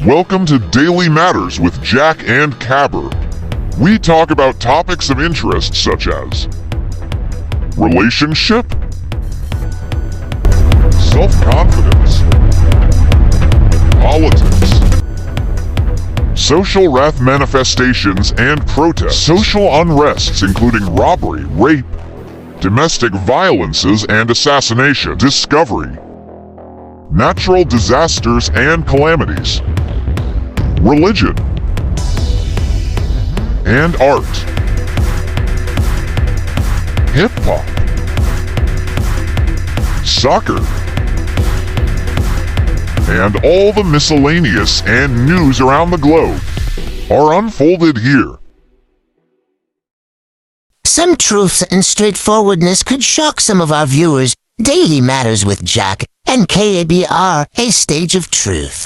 Welcome to Daily Matters with Jack and Cabber. We talk about topics of interest such as relationship, self-confidence, politics, social wrath manifestations and protests, social unrests including robbery, rape, domestic violences and assassination, discovery, natural disasters and calamities, religion, and art, hip-hop, soccer, and all the miscellaneous and news around the globe are unfolded here. Some truths and straightforwardness could shock some of our viewers. Daily Matters with Jack and KABR, a stage of truth.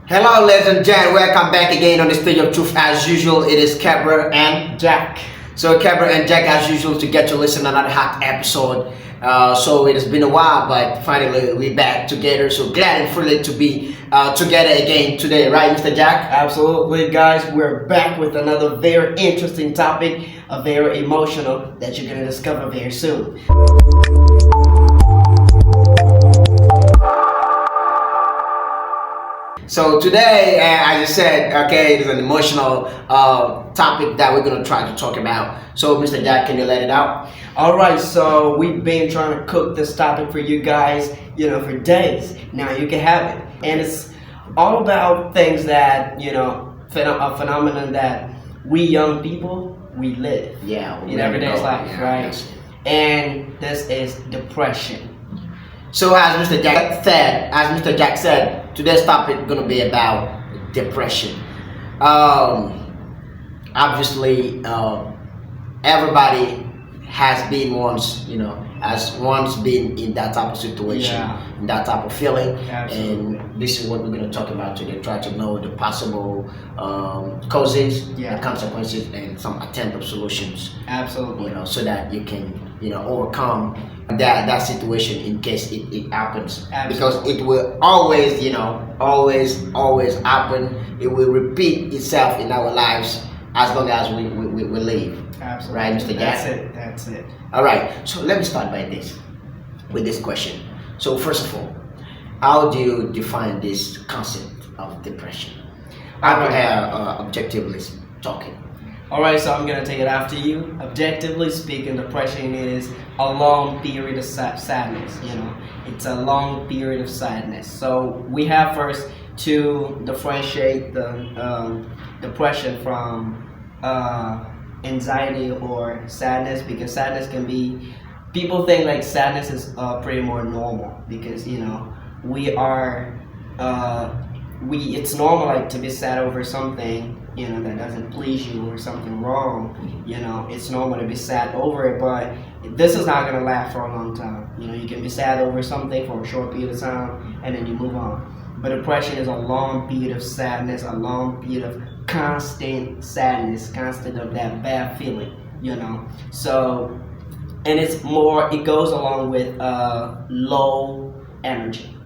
Hello, ladies and gentlemen. Welcome back again on the stage of truth. As usual, it is Cabra and Jack. So Cabra and Jack, as usual, to get to listen to another hot episode. So it has been a while, but finally we're back together. So glad and thrilled to be together again today, right, Mr. Jack? Absolutely, guys. We're back with another very interesting topic, a very emotional that you're going to discover very soon. So today, as I said, okay, it is an emotional topic that we're going to try to talk about. So, Mr. Jack, can you let it out? All right, so we've been trying to cook this topic for you guys, for days. Now you can have it. And it's all about things that, a phenomenon that we young people, we live. Yeah. In everyday life, yeah, right? yes. And this is depression. So as Mr. Jack said, today's topic is going to be about depression. Obviously, everybody has been once been in that type of situation, in that type of feeling. Absolutely. And this is what we're going to talk about today. Try to know the possible causes, and consequences, and some attempt solutions. Absolutely. So that you can, overcome that situation in case it happens. Absolutely. Because it will always, always happen. It will repeat itself in our lives as long as we live. Absolutely. Right, Mr. Jack? That's it. All right. So let me start with this question. So first of all, how do you define this concept of depression? Objectively talking. All right, so I'm going to take it after you. Objectively speaking, depression is a long period of sadness, It's a long period of sadness. So we have first to differentiate the depression from anxiety or sadness, because sadness can be, people think like sadness is pretty more normal because, we are, it's normal like to be sad over something that doesn't please you or something wrong. It's normal to be sad over it, but this is not going to last for a long time. You can be sad over something for a short period of time and then you move on. But depression is a long period of sadness, a long period of constant sadness, constant of that bad feeling, So, and it goes along with low energy,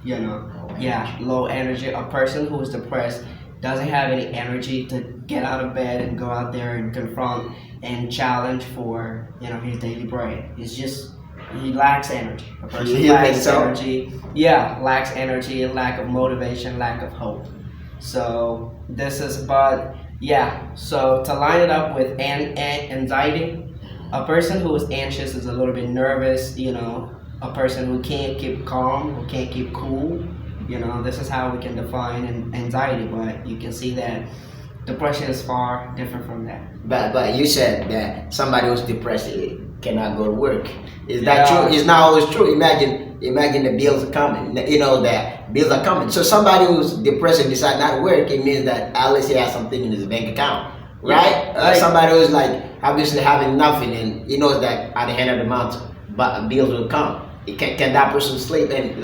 low energy. A person who is depressed doesn't have any energy to get out of bed and go out there and confront and challenge for his daily bread. It's just he lacks energy. A person lacks energy. Yeah, lacks energy, lack of motivation, lack of hope. So so to line it up with anxiety, a person who is anxious is a little bit nervous. A person who can't keep calm, who can't keep cool. This is how we can define anxiety, but you can see that depression is far different from that. But you said that somebody who's depressed cannot go to work. Is that true? It's not always true. Imagine the bills are coming. That bills are coming. So somebody who's depressed and decide not to work, it means that at least he has something in his bank account, right? Somebody who's like obviously having nothing and he knows that at the end of the month, but bills will come. Can that person sleep and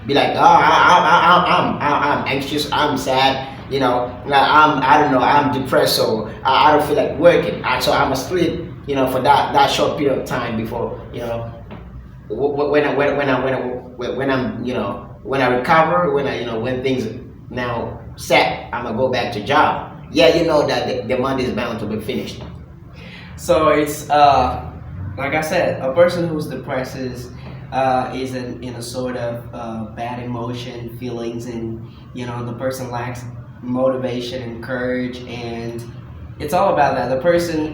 be like, oh, I'm anxious, I'm sad, I'm depressed, so I don't feel like working, so I'm asleep, for that short period of time before, when I'm when I recover, when when things now set, I'm gonna go back to job. Yeah, you know that the month is bound to be finished. So it's like I said, a person who's depressed is in a sort of bad emotion, feelings, and the person lacks motivation and courage, and it's all about that. The person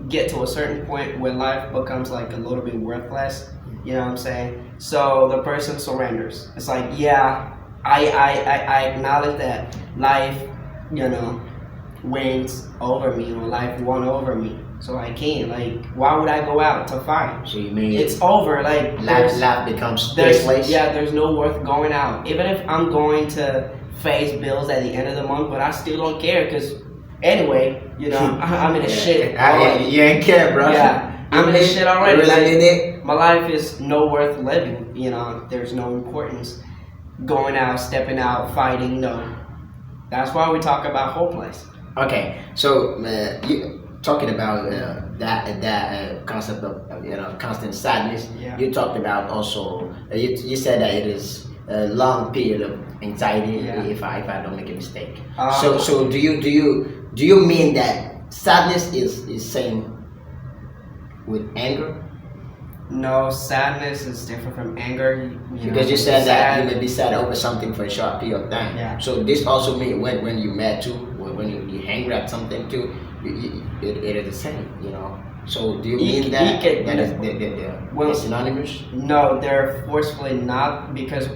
get to a certain point where life becomes like a little bit worthless. You know what I'm saying? So the person surrenders. It's like, yeah, I acknowledge that life, wins over me, or life won over me. So I can't. Like, why would I go out to fight? So you mean It's over. Like, life becomes there's worthless? there's no worth going out. Even if I'm going to face bills at the end of the month, but I still don't care because anyway, I'm in a shit already. You ain't care, bro. Yeah, I'm in a shit already. You really mean it? My life is no worth living. There's no importance going out, stepping out, fighting. No, that's why we talk about hopeless. Okay, so you talking about that concept of constant sadness. Yeah. You talked about also you said that it is a long period of anxiety. Yeah. If I don't make a mistake. Um, So do you mean that sadness is same with anger? No, sadness is different from anger. Because you said that you sad- may be sad over something for a short period of time. Yeah. So this also means when you mad too, when you angry at something too, it is the same, So do you You mean can- that you can- that is Well- they're synonymous? No, they're forcefully not, because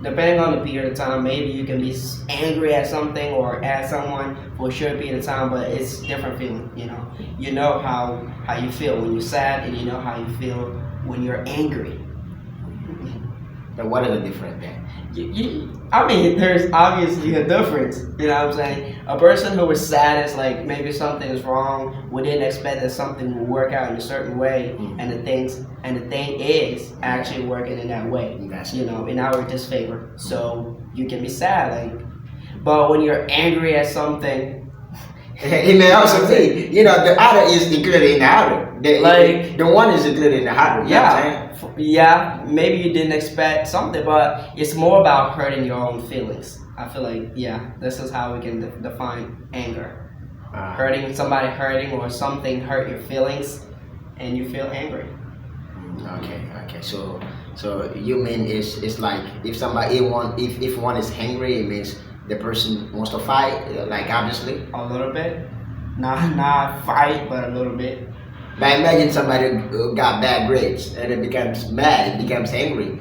depending on the period of time, maybe you can be angry at something or at someone for a short period of time, but it's different feeling. You know how you feel when you're sad, and you know how you feel when you're angry. But what are the difference then? I mean, there's obviously a difference. You know what I'm saying? A person who is sad is like, maybe something is wrong. We didn't expect that something will work out in a certain way, and the thing is actually working in that way. That's In our disfavor. So you can be sad, like, but when you're angry at something, It may also be, the other is included in the other. The one is included in the other. You know what I'm saying? yeah, maybe you didn't expect something, but it's more about hurting your own feelings. I feel like, this is how we can define anger. Somebody hurting, or something hurt your feelings, and you feel angry. Okay. So you mean it's like if one is angry, it means the person wants to fight, like obviously. A little bit, not fight, but a little bit. But imagine somebody who got bad grades and it becomes mad, it becomes angry.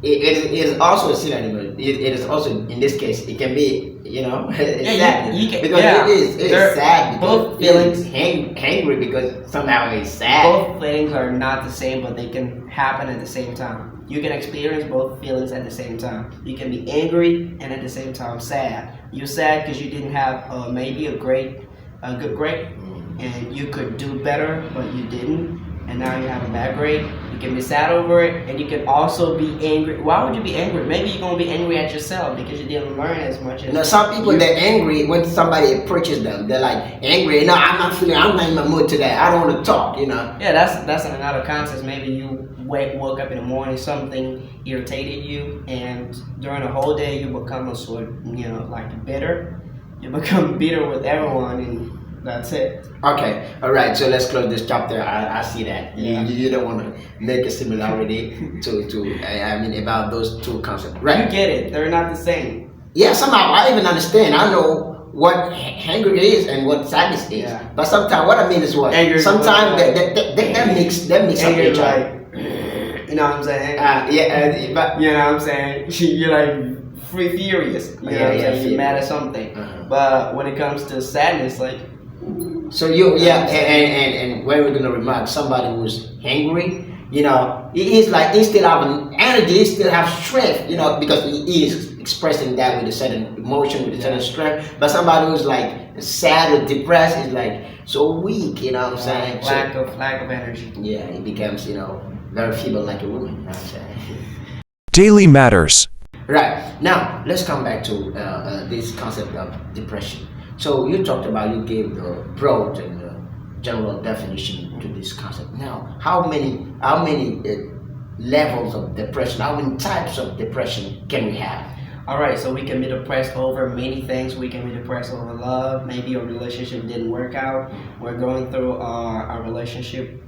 It is also a synonym. It is also, in this case, it can be, sad. you can- because yeah. it is They're sad because both feelings. angry because somehow it's sad. Both feelings are not the same, but they can happen at the same time. You can experience both feelings at the same time. You can be angry and at the same time sad. You're sad because you didn't have maybe a good grade, and you could do better, but you didn't, and now you have a bad grade. You can be sad over it, and you can also be angry. Why would you be angry? Maybe you're gonna be angry at yourself because you didn't learn as much as. Some people, they're angry when somebody approaches them. They're like angry. No, I'm not in my mood today. I don't want to talk. Yeah, that's another context. Maybe you woke up in the morning, something irritated you, and during the whole day you become a sort, like bitter. You become bitter with everyone, and that's it. Okay, all right. So let's close this chapter. I see that Yeah. you don't want to make a similarity about those two concepts, right? You get it. They're not the same. Yeah, somehow I even understand. I know what anger is and what sadness is. Yeah. But sometimes what I mean is what Anger is sometimes like- that mix up Anger each is other. like, you know what I'm saying? But You know what I'm saying? You're like furious. You know what I'm Yeah, saying? You're mad at something. Uh-huh. But when it comes to sadness, like, so and when we're gonna remark somebody who's angry, he's like, he still have an energy, he still have strength, because he is expressing that with a certain emotion, with a certain strength. But somebody who's like sad or depressed is like so weak, you know what I'm saying? lack of energy. Yeah, it becomes, very feeble like a woman, you know what I'm saying? Daily Matters. Right. Now, let's come back to this concept of depression. So you talked about, you gave the broad and general definition to this concept. Now, how many levels of depression? How many types of depression can we have? All right, so we can be depressed over many things. We can be depressed over love. Maybe a relationship didn't work out. We're going through a relationship,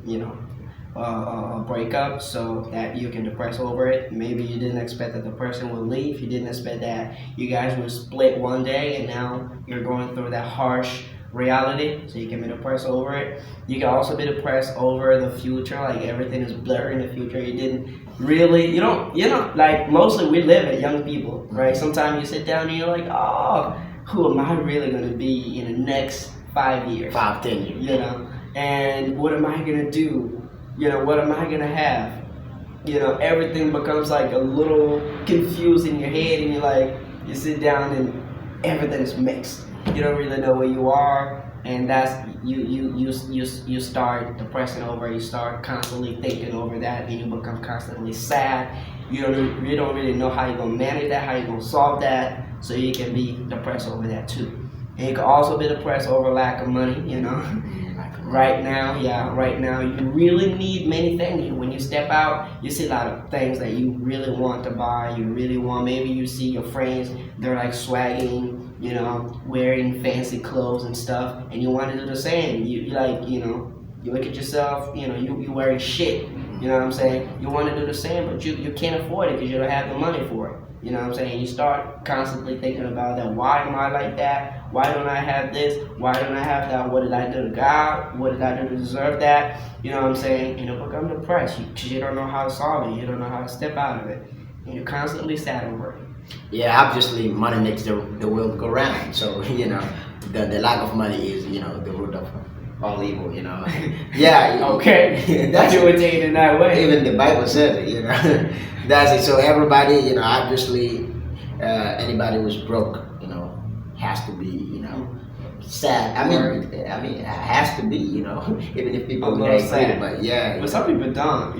a breakup, so that you can depress over it. Maybe you didn't expect that the person would leave. You didn't expect that you guys would split one day, and now you're going through that harsh reality, so you can be depressed over it. You can also be depressed over the future, like everything is blurry in the future. You didn't really, like mostly we live as young people, right? Sometimes you sit down and you're like, oh, who am I really going to be in the next 5 years? 5, 10 years. And what am I going to do? What am I going to have? Everything becomes like a little confused in your head, and you sit down and everything's mixed. You don't really know where you are, and that's you start depressing over it. You start constantly thinking over that, and you become constantly sad. You don't really know how you're gonna manage that, how you're gonna solve that, so you can be depressed over that too. And you can also be depressed over lack of money. Right now, you really need many things. When you step out, you see a lot of things that you really want to buy. You really want. Maybe you see your friends, they're like swagging, wearing fancy clothes and stuff, and you want to do the same. You look at yourself, you wearing shit. You know what I'm saying? You want to do the same, but you can't afford it because you don't have the money for it. You know what I'm saying? You start constantly thinking about that. Why am I like that? Why don't I have this? Why don't I have that? What did I do to God? What did I do to deserve that? You know what I'm saying? And you become depressed because you don't know how to solve it. You don't know how to step out of it. And you're constantly sad over it. Yeah, obviously money makes the world go round. So, the lack of money is, the root of all evil, Yeah. Okay. That's what take it in that way. Even the Bible says it, That's it. So everybody, obviously, anybody who's broke, has to be, sad. I mean, it has to be, even if people don't agree, but yeah. But some people don't,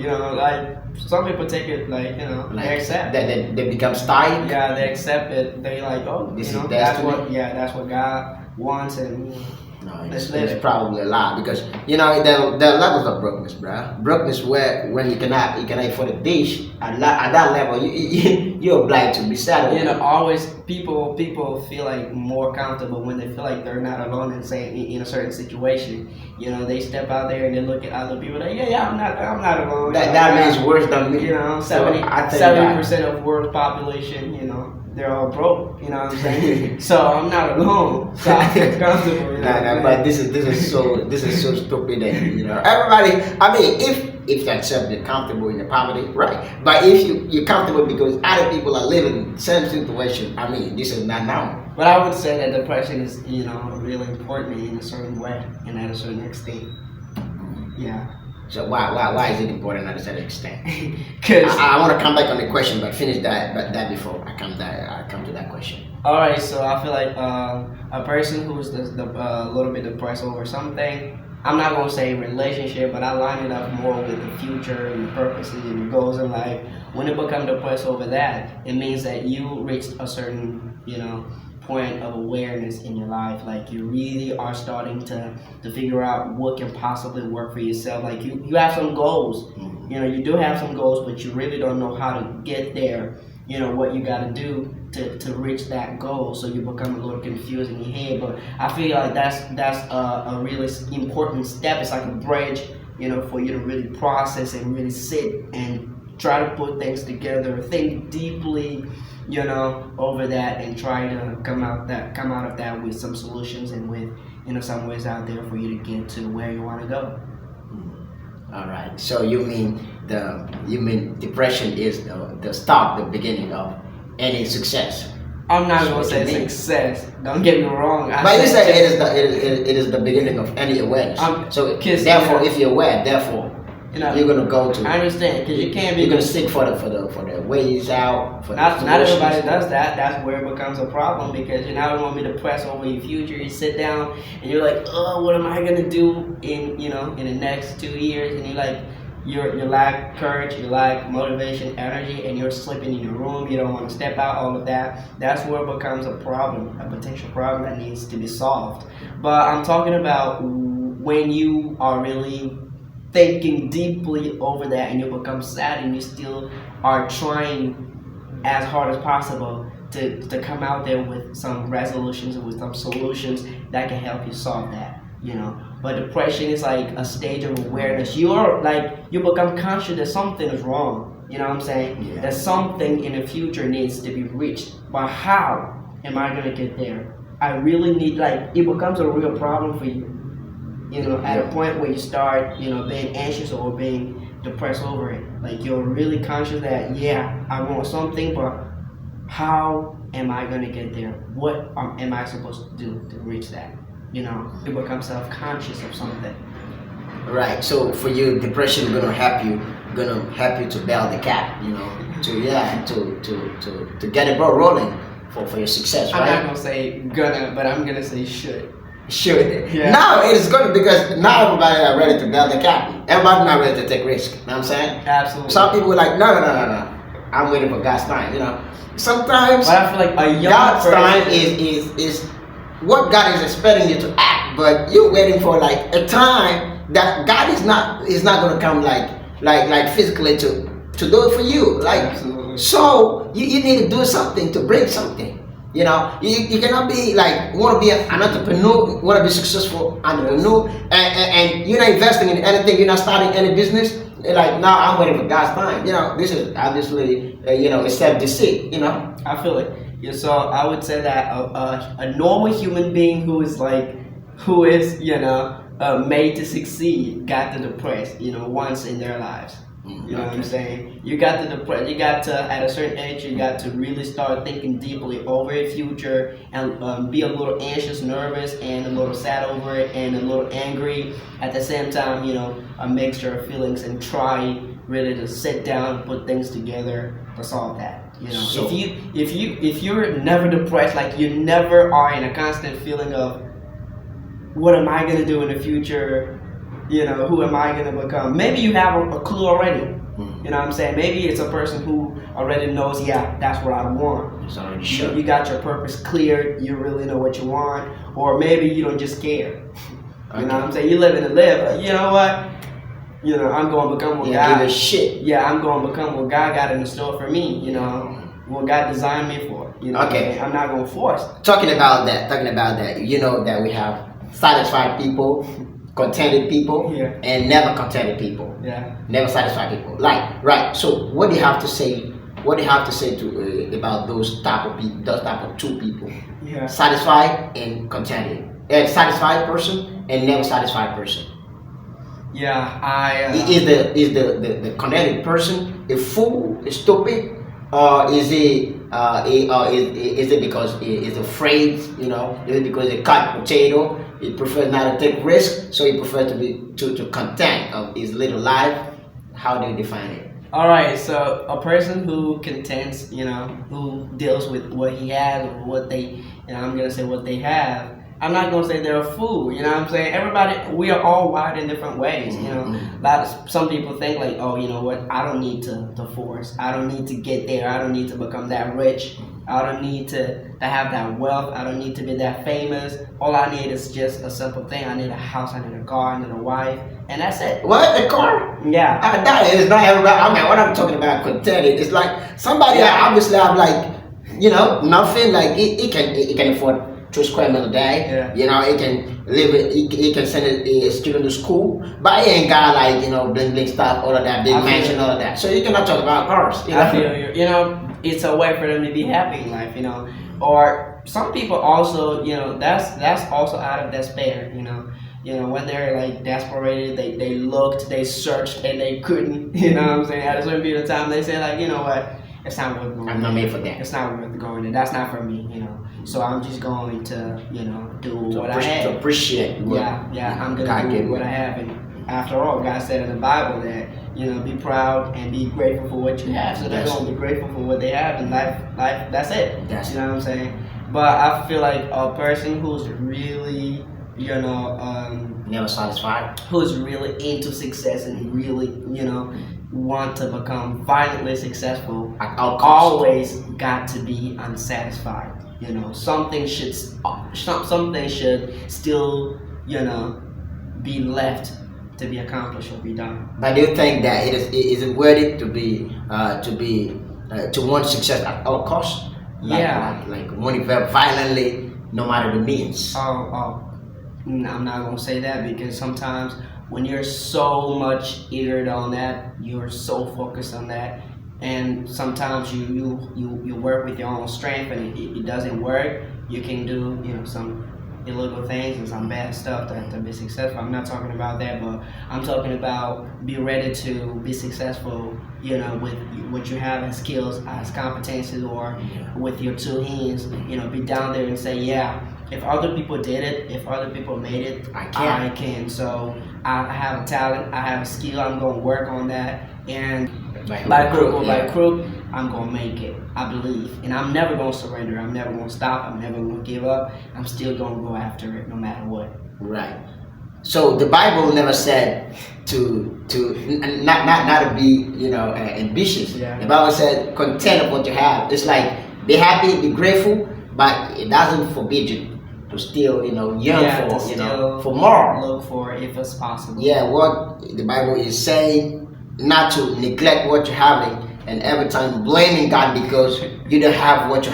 some people take it they accept that they become style. Yeah, they accept it. They like, oh, that's what God wants, and no, it's probably a lie, because there are levels of brokenness, bro. Brokenness where when you cannot afford a dish at that level, you're obliged to be sad. Always people feel like more comfortable when they feel like they're not alone in a certain situation. They step out there and they look at other people like, I'm not alone. That means worse than me. 70% of world population, they're all broke, you know what I'm saying? So I'm not alone. So I feel comfortable. But this is so stupid, and everybody. I mean, if you accept you're comfortable in the poverty, right? But if you're comfortable because other people are living the same situation, I mean, this is not normal. But I would say that depression is, really important in a certain way and at a certain extent. Yeah. So why is it important at a certain extent? Because I want to come back on the question, but finish that before I come to that question. All right, so I feel like a person who's a little bit depressed over something, I'm not gonna say relationship, but I line it up more with the future and purposes and goals in life. When you become depressed over that, it means that you reached a certain point of awareness in your life. Like you really are starting to figure out what can possibly work for yourself. Like you have some goals. You do have some goals, but you really don't know how to get there. What you got to do to reach that goal. So you become a little confused in your head. But I feel like that's a really important step. It's like a bridge, for you to really process and really sit and try to put things together, think deeply, over that, and try to come out of that with some solutions and with some ways out there for you to get to where you want to go. All right. So you mean depression is the start, the beginning of any success? I'm not gonna say success. Don't get me wrong. But you said it is the beginning of any awareness. So therefore, if you're aware, therefore you're gonna go to. I understand, because you can't be. You're gonna seek for the ways out. Not everybody does that. That's where it becomes a problem, because you're not gonna be depressed over your future. You sit down and you're like, oh, what am I gonna do in the next 2 years? And you're like, you lack courage, you lack motivation, energy, and you're sleeping in your room. You don't want to step out. All of that. That's where it becomes a problem, a potential problem that needs to be solved. But I'm talking about when you are really thinking deeply over that, and you become sad, and you still are trying as hard as possible to come out there with some resolutions and with some solutions that can help you solve that, you know. But depression is like a stage of awareness. You become conscious that something is wrong, you know what I'm saying? Yeah. That something in the future needs to be reached. But how am I gonna get there? I really need, like, it becomes a real problem for you, you know, at a point where you start, you know, being anxious or being depressed over it. Like, you're really conscious that, yeah, I want something, but how am I gonna get there? What am I supposed to do to reach that? You know, you become self-conscious of something. Right. So for you, depression gonna help you to build the gap. You know, to get the ball rolling for your success. I'm Right. not gonna say gonna, but I'm gonna say should. Sure. Yeah. Now it's gonna, because now everybody are ready to build the gap. Everybody not ready to take risk. You know what I'm saying? Absolutely. Some people are like, no. I'm waiting for God's time. You know. Sometimes But I feel like a young God's person, time is what God is expecting you to act, but you're waiting for like a time that God is not gonna come like physically to do it for you. Like, Absolutely. so you need to do something to bring something. You know, you cannot be like, want to be an entrepreneur, want to be successful entrepreneur, and you're not investing in anything, you're not starting any business. Like, now I'm waiting for God's time. You know, this is obviously a self-deceit. You know. I feel it. Yeah, so I would say that a normal human being who is made to succeed got to depress, you know, once in their lives. You know what I'm saying? You got to depress. You got to, at a certain age, you got to really start thinking deeply over your future and be a little anxious, nervous, and a little sad over it, and a little angry at the same time. You know, a mixture of feelings, and try really to sit down and put things together to solve that. You know, So- if you're never depressed, like you never are in a constant feeling of what am I gonna do in the future? You know, who am I gonna become? Maybe you have a clue already. You know what I'm saying? Maybe it's a person who already knows, yeah, that's what I want. It's already You, sure. you got your purpose cleared, you really know what you want, or maybe you don't just care. You know what I'm saying? You live and live. You know what? You know, I'm gonna become what Yeah, God. give a shit. Yeah, I'm gonna become what God got in the store for me. You know, what God designed me for. You know, what I'm Okay. saying? I'm not gonna force. Talking about that, you know that we have satisfied people, contented people, Yeah. and never contented people. Yeah. Never satisfied people. Like, right. So what do you have to say? What do you have to say to about those type of people? Those type of two people: Yeah. satisfied and contented. A satisfied person and never satisfied person. Yeah. Is the contented person a fool, a stupid, or is it is it because he's afraid? You know, is it because he's cut potato? He prefers not to take risk, so he prefers to be to content of his little life. How do you define it? All right, so a person who contents, you know, who deals with what he has or what they, you know, I'm gonna say what they have. I'm not gonna say they're a fool. You know what I'm saying? Everybody, we are all wired in different ways. You know, some people think like, oh, you know what? I don't need to force. I don't need to get there. I don't need to become that rich. I don't need to have that wealth. I don't need to be that famous. All I need is just a simple thing. I need a house. I need a car. I need a wife, and that's it. What, a car? Yeah. That is not everybody. I mean, what I'm talking about contented, it's like somebody that obviously have like, you know, nothing. Like he can afford 2 square meals a day. Yeah. You know, he can live it. He can send a student to school, but he ain't got like, you know, bling stuff, all of that, big I feel mansion, all of that. So you cannot talk about cars. You know? I feel you. You know, it's a way for them to be happy in life, you know. Or some people also, you know, that's also out of despair, you know. You know, when they're like desperate, they looked, they searched, and they couldn't. You know what I'm saying? At a certain period of time, they say like, you know what, it's not worth going. I'm not made for that. It's not worth going, and that's not for me, you know. So I'm just going to, you know, do To what I have. to appreciate. what Yeah, I'm God gonna gave do what you. I have, and after all, God said in the Bible that, you know, be proud and be grateful for what you have. So they're Yes. gonna be grateful for what they have in life. That's it. That's You know what I'm saying? But I feel like a person who's really, you know, Never satisfied. who's really into success and really, you know, want to become violently successful, At all costs. always got to be unsatisfied. You know, something should still, you know, be left accomplished or be done. But do you think that is it worth it to want success at all costs? Like want it very violently, no matter the means. I'm not gonna say that, because sometimes when you're so much eager on that, you're so focused on that, and sometimes you work with your own strength and it doesn't work. You can do some illegal things and some bad stuff to be successful. I'm not talking about that, but I'm talking about be ready to be successful, with what you have as skills, as competencies, or with your two hands, be down there and say, yeah, if other people did it, if other people made it, I can. So I have a talent, I have a skill, I'm going to work on that, and by crook or by crook, I'm going to make it, I believe. And I'm never going to surrender, I'm never going to stop, I'm never going to give up. I'm still going to go after it no matter what. Right. So the Bible never said to not to be ambitious. Yeah. The Bible said content of what you have. It's like be happy, be grateful, but it doesn't forbid you to still yearn for more. Look for if it's possible. Yeah, what the Bible is saying, not to neglect what you're having, and every time blaming God because you don't have what you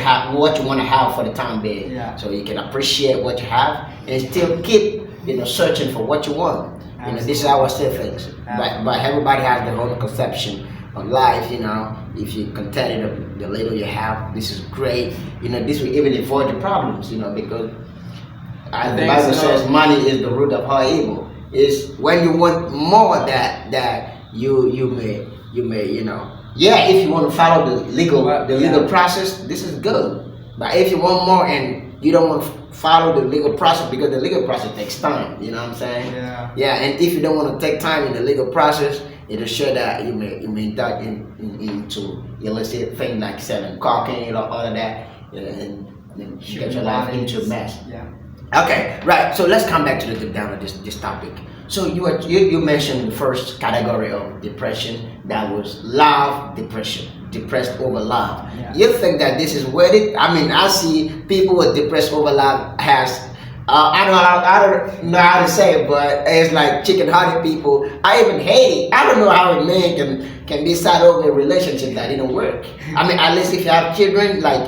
want to have for the time being. Yeah. So you can appreciate what you have and still keep searching for what you want. This is how I say things. But everybody has their own conception of life. If you're contented the little you have, this is great. This will even avoid the problems. Because as the Bible says, money is the root of all evil. Is when you want more that you may if you want to follow the legal process, this is good. But if you want more and you don't want to follow the legal process, because the legal process takes time, you know what I'm saying? Yeah. And if you don't want to take time in the legal process, it'll show that you may indulge into illicit things like selling cocaine or all of that, and get your life into a mess. Yeah. Okay, right. So let's come back to the down of this topic. So you mentioned the first category of depression, that was love depression, depressed over love. Yeah. You think that this is worth it? I mean, I see people with depressed over love has I don't know how to say it, but it's like chicken-hearted people. I even hate it. I don't know how a man can be sad over a relationship that didn't work. I mean, at least if you have children, like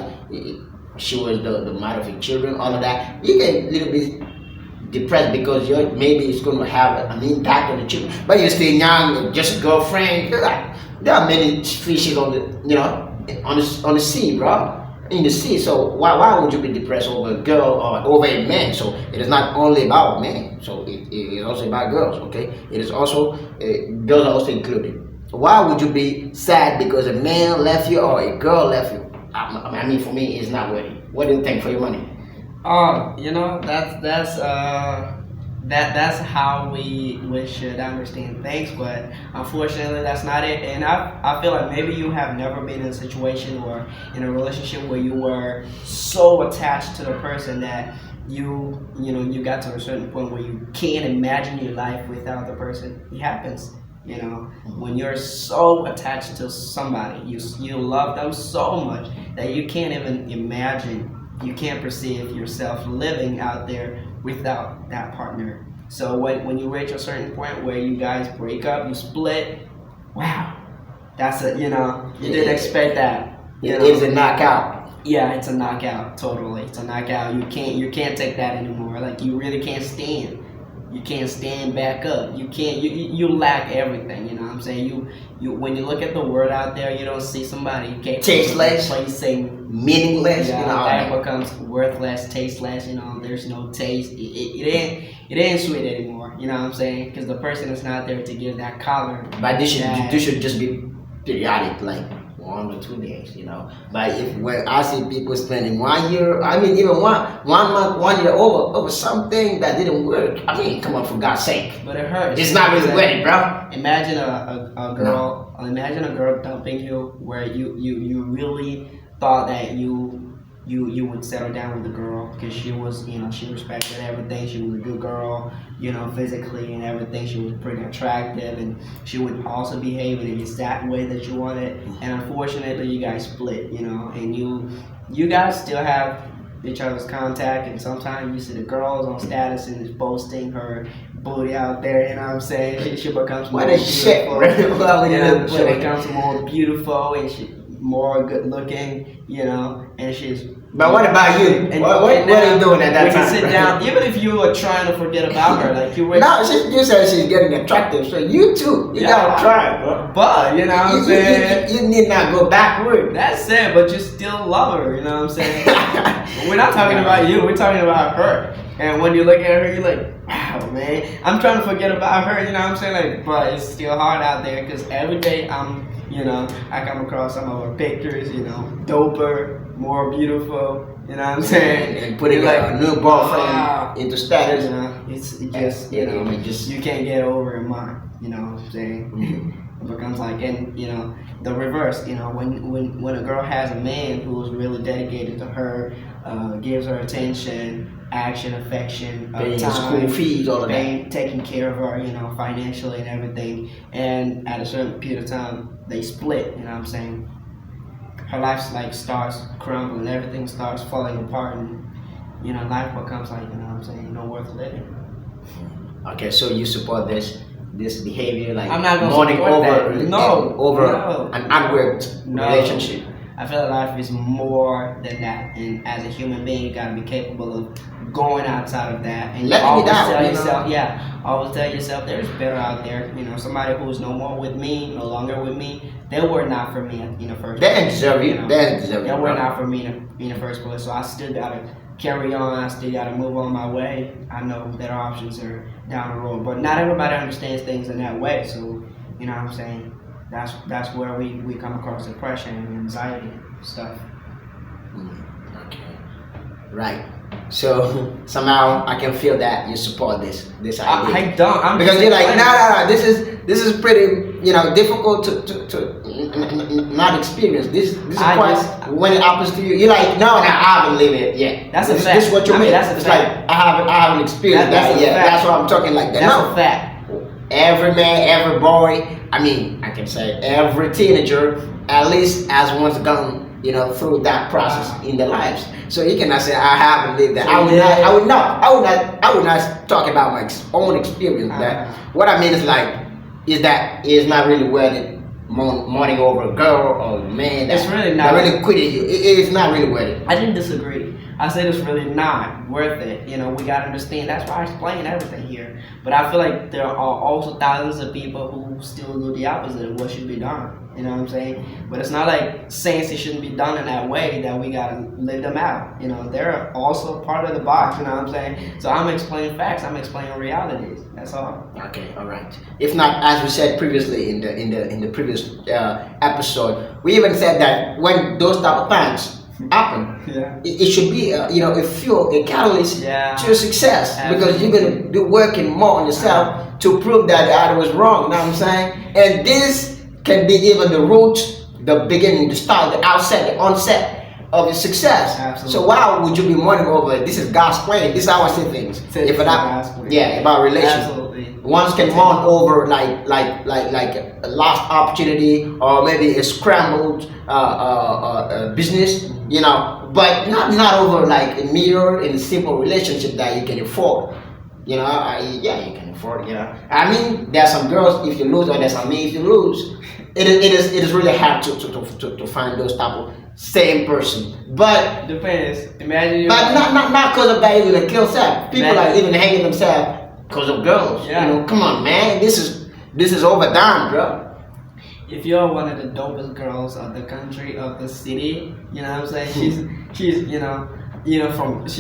she was the mother of your children, all of that, you get a little bit depressed because maybe it's going to have an impact on the children. But you're still young, just a girlfriend. There are many fishes on the sea, bro. In the sea. So why would you be depressed over a girl or over a man? So it is not only about men. So it is also about girls. Okay, it is also girls are also included. Why would you be sad because a man left you or a girl left you? I mean, for me, it's not worth it. What do you think for your money? That's how we should understand things, but unfortunately that's not it. And I feel like maybe you have never been in a situation or in a relationship where you were so attached to the person that you got to a certain point where you can't imagine your life without the person. It happens. When you're so attached to somebody, you love them so much that you can't even imagine, you can't perceive yourself living out there without that partner. So when you reach a certain point where you guys break up, you split, wow, that's you didn't expect that. It's a knockout. Yeah, it's a knockout. Totally, it's a knockout. You can't take that anymore. Like you really can't stand. You can't stand back up. You can't. You lack everything. You know what I'm saying? You when you look at the world out there, you don't see somebody tasteless, placing meaningless. That becomes worthless, tasteless. There's no taste. It ain't sweet anymore. You know what I'm saying? Because the person is not there to give that color. But this should just be periodic, like 1 or 2 days, But when I see people spending 1 year, I mean even one month, 1 year over something that didn't work. I mean, come on, for God's sake. But it hurts. It's not really worth it, bro. Imagine a girl. No. Imagine a girl dumping you, where you really thought that you would settle down with the girl because she was, she respected everything. She was a good girl, physically and everything. She was pretty attractive, and she would also behave in the exact way that you wanted. And unfortunately, you guys split, and you guys still have each other's contact, and sometimes you see the girls on status and is boasting her booty out there. You know what I'm saying? She becomes more What a shit, beautiful. bro. Well, You you know, know, she becomes more beautiful and she more good looking. You know, and she's. But what about you? And- What are now you doing at that we time? can sit bro? down, even if you were trying to forget about her, like you were. No, you said she's getting attractive, so you too. You Yeah. gotta try, bro. But you know what I'm saying. You need not go backward. That's it, but you still love her, you know what I'm saying? We're not talking about you, we're talking about her. And when you look at her, you're like, wow, man. I'm trying to forget about her, you know what I'm saying? Like, but it's still hard out there because every day I come across some of her pictures, doper, more beautiful, you know what I'm saying? And putting You're like a new boyfriend wow. into status. It's just, Yeah, I mean, just- you can't get over her mind, you know what I'm saying? It becomes like, and the reverse, when a girl has a man who's really dedicated to her, gives her attention, action, affection, Paying time, school fees, all of that. taking care of her, financially and everything, and at a certain period of time, they split, you know what I'm saying? Her life like starts crumbling, everything starts falling apart, and life becomes like, you know what I'm saying, no worth living. Okay, so you support this behavior, like I'm not gonna mourning support over that. No, over no. an unworked No. relationship. I feel like life is more than that, and as a human being, you gotta be capable of going outside of that, and Letting always it out, tell you yourself, always tell yourself there's better out there. Somebody who's no more with me, no longer with me, they were not for me in the first They place. didn't deserve you. know. They didn't deserve They you. were bro. not for me in the first place, so I still gotta carry on. I still gotta move on my way. I know better options are down the road, but not everybody understands things in that way. So you know what I'm saying? That's where we come across depression and anxiety stuff. Okay. Right. So somehow I can feel that you support this idea. I don't. I'm Because just you're like, explaining. no. This is pretty, difficult to not experience. This is I quite just- when it happens to you. You're like, no, I haven't lived it yet. That's a this, fact. This is what you I mean, mean. that's a it's fact. like I haven't experienced That's that a yet. fact. That's why I'm talking like that. That's No, a fact. every man, every boy. I mean, I can say every teenager at least has once gone, through that process in their lives. So you cannot say I haven't lived that. So I would not talk about my own experience. That what I mean is that it's not really worth it mourning over a girl or a man It's really not. that really quitted you. It's not really worth it. I didn't disagree. I said it's really not worth it. We gotta understand. That's why I explain everything here. But I feel like there are also thousands of people who still do the opposite of what should be done. You know what I'm saying? But it's not like saying it shouldn't be done in that way that we gotta live them out. They're also part of the box. You know what I'm saying? So I'm explaining facts. I'm explaining realities. That's all. Okay, all right. If not, as we said previously in the previous episode, we even said that when those type of things happen, Yeah. it should be a fuel, a catalyst Yeah. to your success, because you're Absolutely. gonna be working more on yourself to prove that I was wrong. You know what I'm saying? And this can be even the root, the beginning, the start, the onset of your success. Absolutely. So why would you be mourning over it? This is God's plan. This is how I see things. It's God's plan. About relations. Absolutely. One can mourn over like a lost opportunity, or maybe a scrambled business, but not over like a mere and simple relationship that you can afford. You can afford. I mean, there's some girls if you lose, or there's some men if you lose. It is really hard to find those type of same person. But Depends. Imagine you. not because of that you're gonna kill self. People Man. are even hanging themselves because of girls. Yeah. Come on, man. This is overdone, bro. If you're one of the dopest girls of the country, of the city, you know what I'm saying? She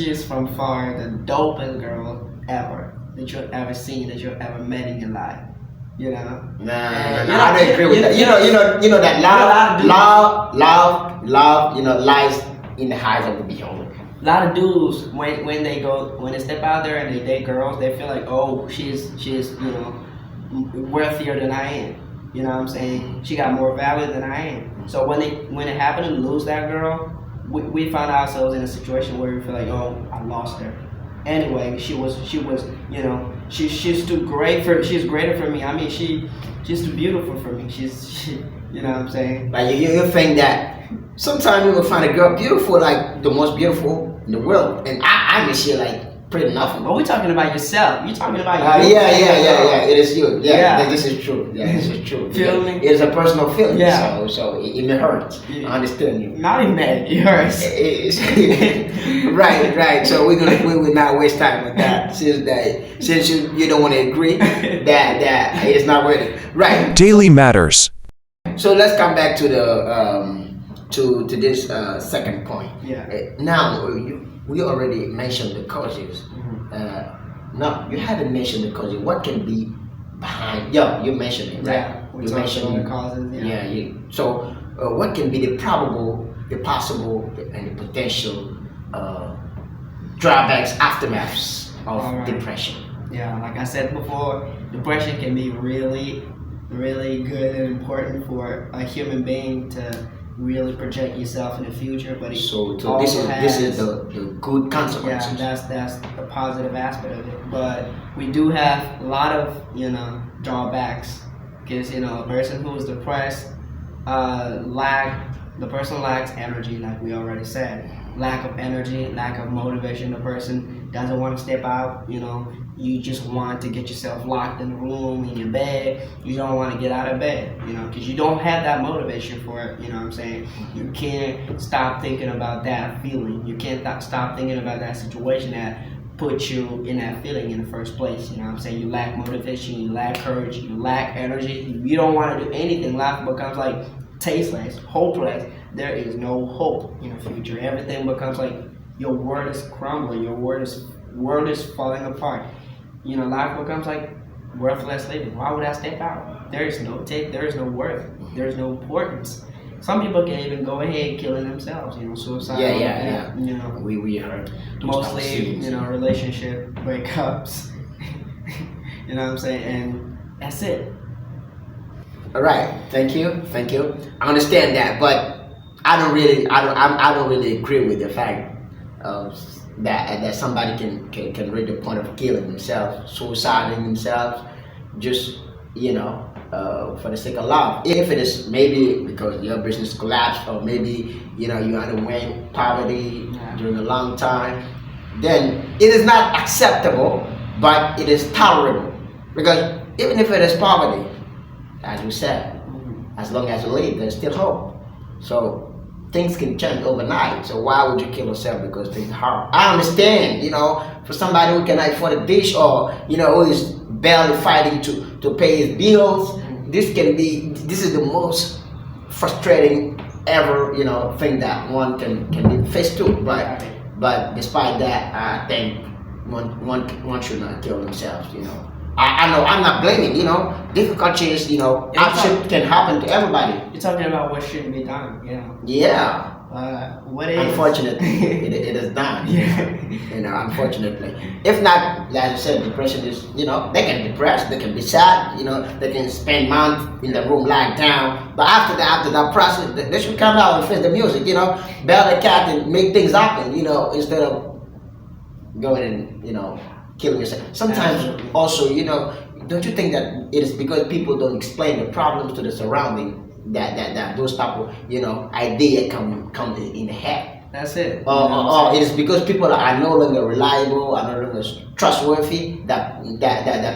is from far the dopest girl ever that you've ever seen, that you've ever met in your life. Nah, Yeah, I don't agree with that. You know that love, lies in the eyes of the beholder. A lot of dudes when they step out there and they date girls, they feel like, oh, she's worthier than I am. You know what I'm saying? She got more value than I am. So when it happened to lose that girl, we found ourselves in a situation where we feel like, oh, I lost her. Anyway, she's too great she's greater for me. I mean, she's too beautiful for me. You know what I'm saying? Like you think that sometimes you will find a girl beautiful, like the most beautiful in the world, and I miss you like pretty nothing. But we're talking about yourself. You're talking about Yeah. It is you. Yeah. This is true. Yeah, this is true. Feel me? It's a personal feeling. Yeah. So it may hurt. Yeah. I understand you. Not even that. It hurts. Right. So we will not waste time with that since you don't want to agree that it's not worth it. Right. Daily Matters. So let's come back to the to this second point. Yeah. Now we already mentioned the causes. No, you haven't mentioned the causes. What can be behind? Yeah, you mentioned it, right? Yeah. We You talked mentioned about the causes. Yeah. So what can be the probable, the possible, and the potential drawbacks, aftermaths of All right. depression? Yeah, like I said before, depression can be really, really good and important for a human being to really project yourself in the future. But it So this also is has- the good yeah, consequences. that's the positive aspect of it. But we do have a lot of drawbacks because a person who is depressed the person lacks energy, like we already said. Lack of energy, lack of motivation. The person doesn't want to step out. You just want to get yourself locked in the room, in your bed. You don't want to get out of bed, because you don't have that motivation for it. You know what I'm saying? You can't stop thinking about that feeling. You can't stop thinking about that situation that put you in that feeling in the first place. You know what I'm saying? You lack motivation, you lack courage, you lack energy. You don't want to do anything. Life becomes like tasteless, hopeless. There is no hope in the future. Everything becomes like your world is crumbling. Your world is falling apart. Life becomes like worthless living. Why would I step out? There is no worth. There is no importance. Some people can even go ahead killing themselves. Suicide. Yeah. We heard those Mostly, type of scenes. relationship breakups. You know what I'm saying? And that's it. All right, thank you. I understand that, but I don't really agree with the fact that somebody can reach the point of killing themselves, suiciding themselves, just for the sake of love. If it is maybe because your business collapsed, or maybe you underwent poverty during a long time, then it is not acceptable, but it is tolerable. Because even if it is poverty, as we said, as long as you live, there's still hope. So things can change overnight. So why would you kill yourself because things are hard? I understand, for somebody who cannot afford a dish, or who is barely fighting to pay his bills, this is the most frustrating ever, thing that one can be faced to. But despite that, I think one should not kill themselves. I know I'm not blaming. Difficulties, hardship can happen to everybody. You're talking about what shouldn't be done. Yeah. What is? Unfortunately, it is done. Yeah. Unfortunately, if not, like I said, depression is, they can be depressed, they can be sad, they can spend months in the room lying down. But after that process, they should come out and face the music, bail the cat and make things happen, instead of going and, killing yourself. Sometimes also, don't you think that it is because people don't explain the problems to the surrounding that those type of idea come in the head? That's it. Or it is because people are no longer reliable, are no longer trustworthy, that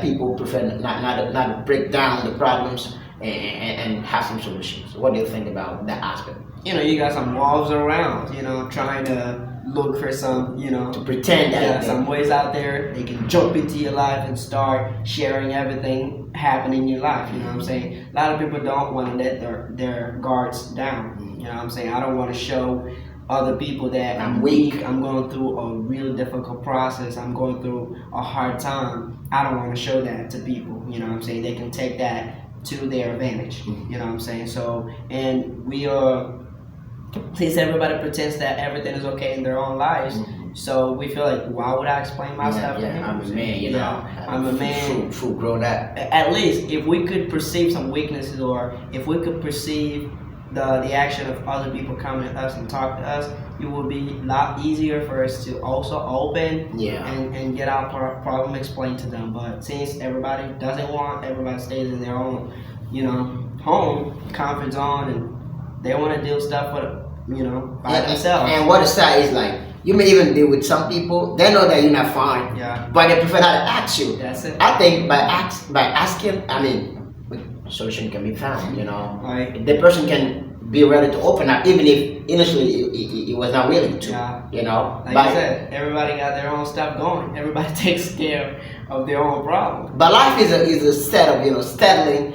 people prefer not to break down the problems and have some solutions. What do you think about that aspect? You got some walls around, trying to look for some, To pretend that some ways out there they can jump into your life and start sharing everything happening in your life. You know what I'm saying? A lot of people don't want to let their guards down. You know what I'm saying? I don't want to show other people that I'm weak. I'm going through a really difficult process. I'm going through a hard time. I don't want to show that to people. You know what I'm saying? They can take that to their advantage. You know what I'm saying? So, and we are. Since everybody pretends that everything is okay in their own lives, so we feel like, why would I explain myself to him? I'm a man, I'm a man. Full grown up. At least, if we could perceive some weaknesses, or if we could perceive the action of other people coming to us and talk to us, it would be a lot easier for us to also open and get our problem explained to them. But since everybody doesn't want, everybody stays in their own, home, comfort zone, and they want to do stuff for by themselves. And what is sad is like You may even deal with some people. They know that you're not fine, Yeah. but they prefer not to ask you. That's it. I think by asking, I mean, solution can be found. You know, Right. the person can be ready to open up, even if initially he was not willing to. Yeah. You know, Like but I said, everybody got their own stuff going. Everybody takes care of their own problem. but life is a set of settling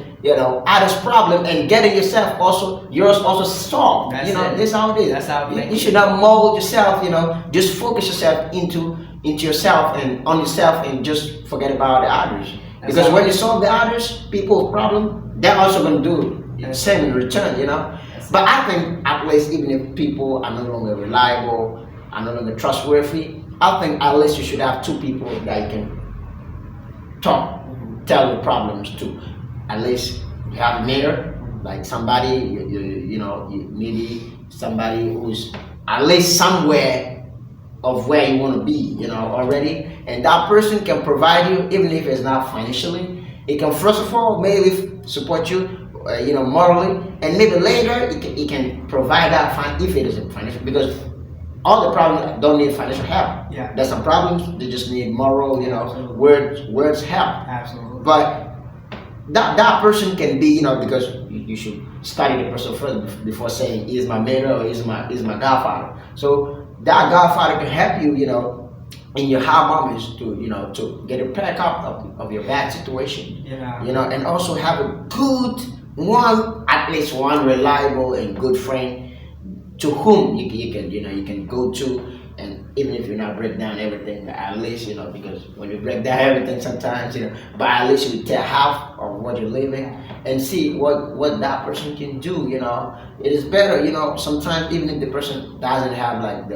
others' problem and getting yours also solved. That's you know, it. this is how it is. That's how it you, makes you it. should not mold yourself. Just focus yourself into yourself and on yourself and just forget about the others. That's Because how- when you solve the others, people's problem, they're also gonna do the That's same in return. That's But I think at least even if people are no longer reliable, are no longer trustworthy, I think at least you should have two people that you can tell your problems to. At least you have a mirror, like somebody maybe somebody who's at least somewhere of where you want to be, already, and that person can provide you, even if it's not financially. It can first of all maybe support you, morally, and maybe later it can provide that if it isn't financial, because all the problems don't need financial help. Yeah. There's some problems they just need moral, Absolutely. words help. Absolutely. But that person can be, because you should study the person first before saying is my mentor or is my godfather. So that godfather can help you, in your hard moments to get a back up of your bad situation. Yeah. And also have a good at least one reliable and good friend to whom you can go to. And even if you're not break down everything, but at least because when you break down everything sometimes but at least you tell half of what you're living and see what that person can do. It is better. Sometimes even if the person doesn't have like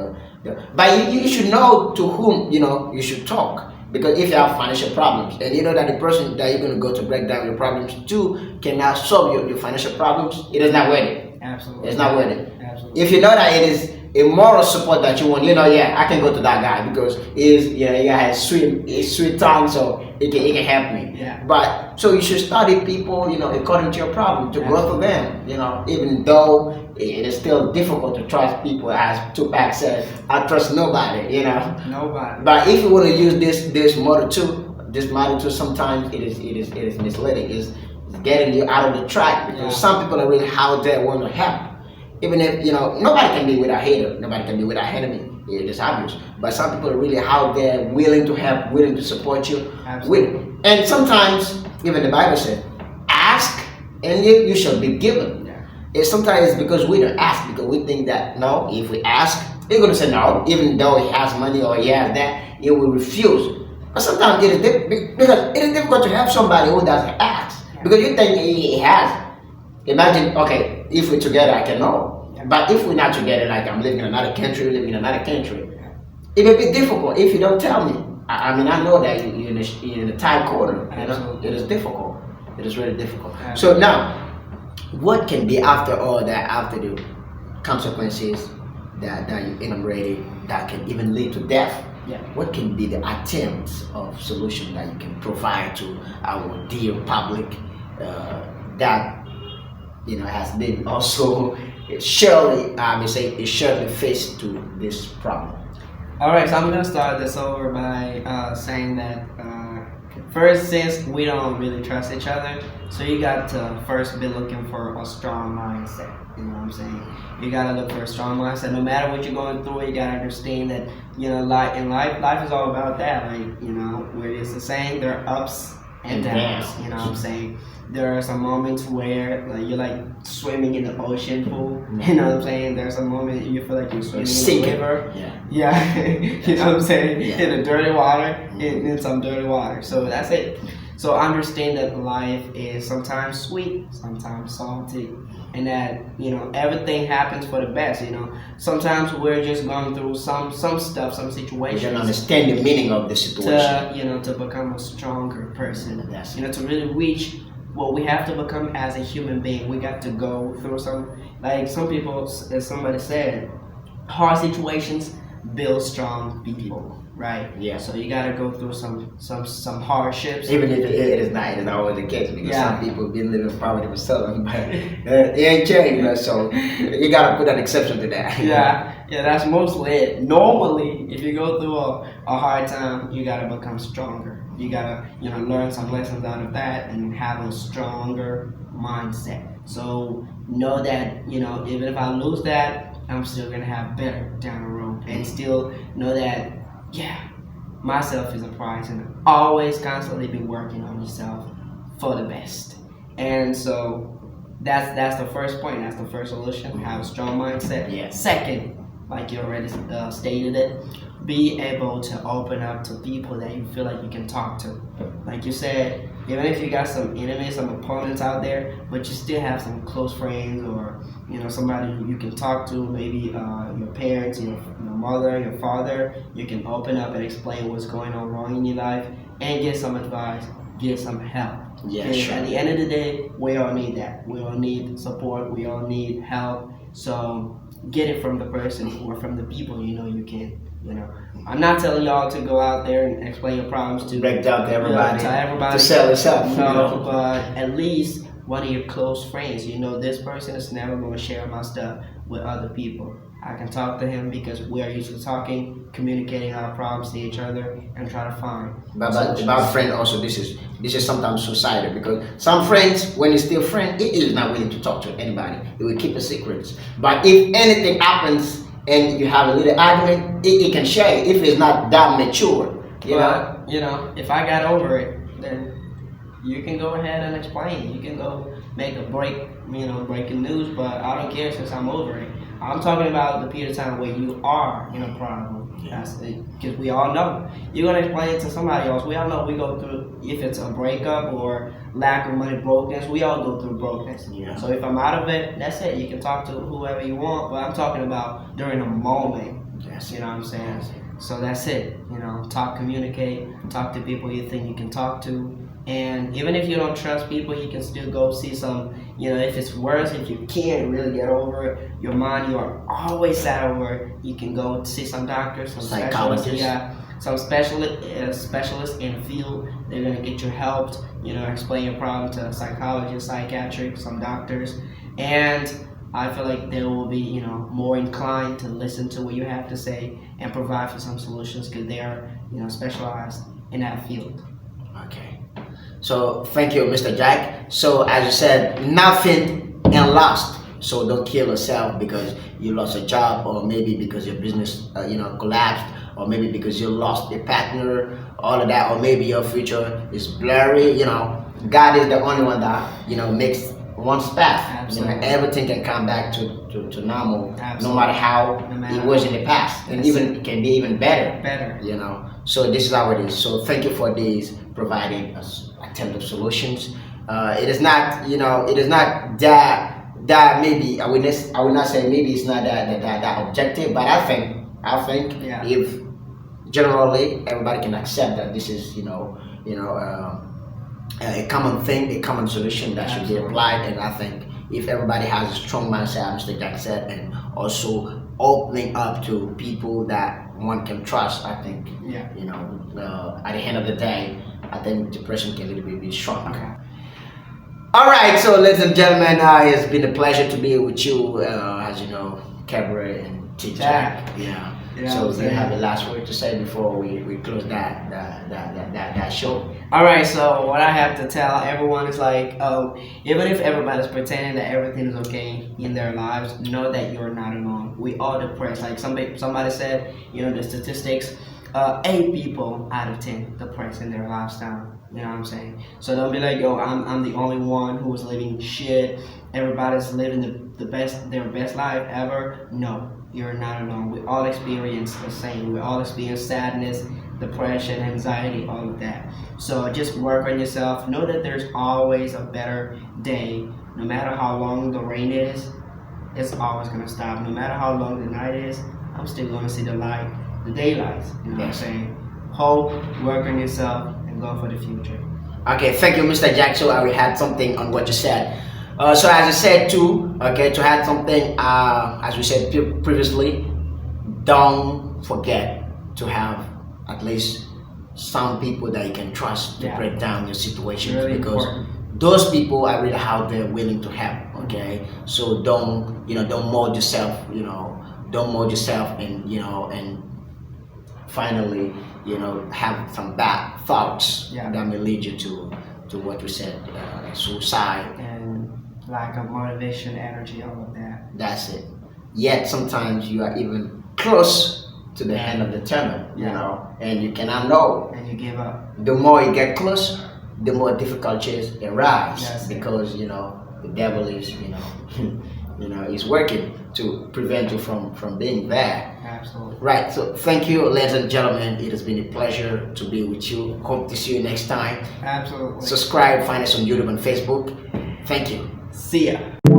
but you should know to whom you should talk. Because if you have financial problems and you know that the person that you're going to go to break down your problems to cannot solve your financial problems, it is not worth it. Absolutely. It's not worth it. Absolutely. If you know that it is a moral support that you want, I can go to that guy because he has sweet tongue, so it can help me. Yeah. But so you should study people, according to your problem, to grow for them. Even though it is still difficult to trust people, as Tupac said, I trust nobody. Nobody. But if you want to use this model too, sometimes it is misleading. It's getting you out of the track because Yeah. some people are really out there want to help. Even if nobody can be without hater, nobody can be without enemy. It is obvious. But some people are really out there, willing to help, willing to support you. Absolutely. And sometimes, even the Bible said, "Ask, and you shall be given." Yeah. And sometimes it's because we don't ask because we think that no, if we ask, he's gonna say no, even though he has money or he has that, he will refuse. But sometimes it is because it is difficult to help somebody who doesn't ask because you think he has. Imagine, okay, if we're together, I can know. But if we're not together, like I'm living in another country, it may be difficult if you don't tell me. I mean, I know that you're in a tight corner. Absolutely. It is difficult. It is really difficult. Absolutely. So now, what can be after all that, after the consequences that you enumerated, that can even lead to death? Yeah. What can be the attempts of solution that you can provide to our dear public that has been also surely faced to this problem? All right, so I'm gonna start this over by saying that first, since we don't really trust each other, so you got to first be looking for a strong mindset. You know what I'm saying? You gotta look for a strong mindset. No matter what you're going through, you gotta understand that life is all about that. Like where it's the saying, there are ups and downs. You know what I'm saying? There are some moments where you're like swimming in the ocean pool. You know what I'm saying? There's a moment you feel like you're swimming in the river. Yeah. You know what I'm saying? Yeah. In the dirty water, in some dirty water. So that's it. So understand that life is sometimes sweet, sometimes salty, and that everything happens for the best. Sometimes we're just going through some stuff, some We situations. don't understand the meaning of the situation. To become a stronger person. Yes. To really reach what we have to become as a human being. We got to go through some people, as somebody said, hard situations build strong people, right? Yeah. So you gotta go through some hardships. Even if it is not always the case because Yeah. some people been living in poverty for so long, but it ain't changed. So you gotta put an exception to that. Yeah. Yeah, that's mostly it. Normally, if you go through a hard time, you gotta become stronger. You gotta, learn some lessons out of that and have a stronger mindset. So know that, even if I lose that, I'm still gonna have better down the road. And still know that, yeah, myself is a prize, and always constantly be working on yourself for the best. And so that's the first point. That's the first solution. Have a strong mindset. Yeah. Second, like you already stated it, be able to open up to people that you feel like you can talk to. Like you said, even if you got some enemies, some opponents out there, but you still have some close friends or somebody who you can talk to, maybe your parents, your mother, your father. You can open up and explain what's going on wrong in your life and get some advice, get some help. Yeah, And sure. at the end of the day, we all need that. We all need support. We all need help. So get it from the person or from the people you can. I'm not telling y'all to go out there and explain your problems to Break down to everybody, to everybody. to sell yourself. No, but at least one of your close friends. This person is never going to share my stuff with other people. I can talk to him because we are used to talking, communicating our problems to each other, and try to find. But about friend also, this is sometimes suicidal, because some friends, when it's still friend, it is not willing to talk to anybody. It will keep a secret. But if anything happens and you have a little argument, it can share it if it's not that mature. But, if I got over it, then you can go ahead and explain. You can go make a breaking news, but I don't care since I'm over it. I'm talking about the period of time where you are in a problem. That's it. Because we all know. You're going to explain it to somebody else. We all know we go through, if it's a breakup or lack of money, brokenness, we all go through brokenness. Yeah. So if I'm out of it, that's it. You can talk to whoever you want, but I'm talking about during a moment. Yes. You know what I'm saying? So that's it. Talk, communicate, talk to people you think you can talk to. And even if you don't trust people, you can still go see some, if it's worse, if you can't really get over it, your mind, you are always sad over it, you can go see some doctors, some Psychologists. specialists, some specialists in the field. They're going to get you helped, explain your problem to a psychologist, psychiatric, some doctors. And I feel like they will be, more inclined to listen to what you have to say and provide for some solutions because they are, specialized in that field. Okay. So thank you, Mr. Jack. So as you said, nothing and lost. So don't kill yourself because you lost a job, or maybe because your business, collapsed, or maybe because you lost a partner, all of that, or maybe your future is blurry. God is the only one that makes one's path. Absolutely. Everything can come back to normal, Absolutely. no matter how No matter it was in the past, and That's even it can be even better. Better. So this is how it is. So thank you for these providing us attempt of solutions. It is not, it is not that maybe I would not say maybe it's not that objective, but I think Yeah. if generally everybody can accept that this is a common thing, a common solution that should be Absolutely. applied, and I think if everybody has a strong mindset, Mr. Jack said, and also opening up to people that one can trust, I think, Yeah. at the end of the day, I think depression can really be strong. Okay. All right, so ladies and gentlemen, it's been a pleasure to be with you, as you know, Cabaret and T Jack. Yeah. Yeah, So I'm do you have saying. the last word to say before we close that show? All right, so what I have to tell everyone is like, even if everybody's pretending that everything is okay in their lives, know that you're not alone. We all depressed. Like somebody said, the statistics, 8 people out of 10 depressed in their lifestyle. You know what I'm saying? So don't be like, yo, I'm the only one who is living shit. Everybody's living their best life ever. No, you're not alone. We all experience the same. We all experience sadness, depression, anxiety, all of that. So just work on yourself. Know that there's always a better day. No matter how long the rain is, it's always gonna stop. No matter how long the night is, I'm still gonna see the light, the daylight. You know what I'm saying? Hope, work on yourself, and go for the future. Okay, thank you, Mr. Jack. So I will add something on what you said. So as I said too, okay, to add something, as we said previously, don't forget to have at least some people that you can trust to Yeah. break down your situation, Really because important. those people are really out there willing to help. Okay, so don't mold yourself, don't mold yourself, and and finally, have some bad thoughts Yeah. that may lead you to what you said, suicide. And lack of motivation, energy, all of that. That's it. Yet sometimes you are even close to the end of the tunnel, and you cannot know. And you give up. The more you get close, the more difficulties arise, Yes. because the devil is is working to prevent you from being there. Absolutely. Right. So thank you, ladies and gentlemen. It has been a pleasure to be with you. Hope to see you next time. Absolutely. Subscribe. Find us on YouTube and Facebook. Thank you. See ya.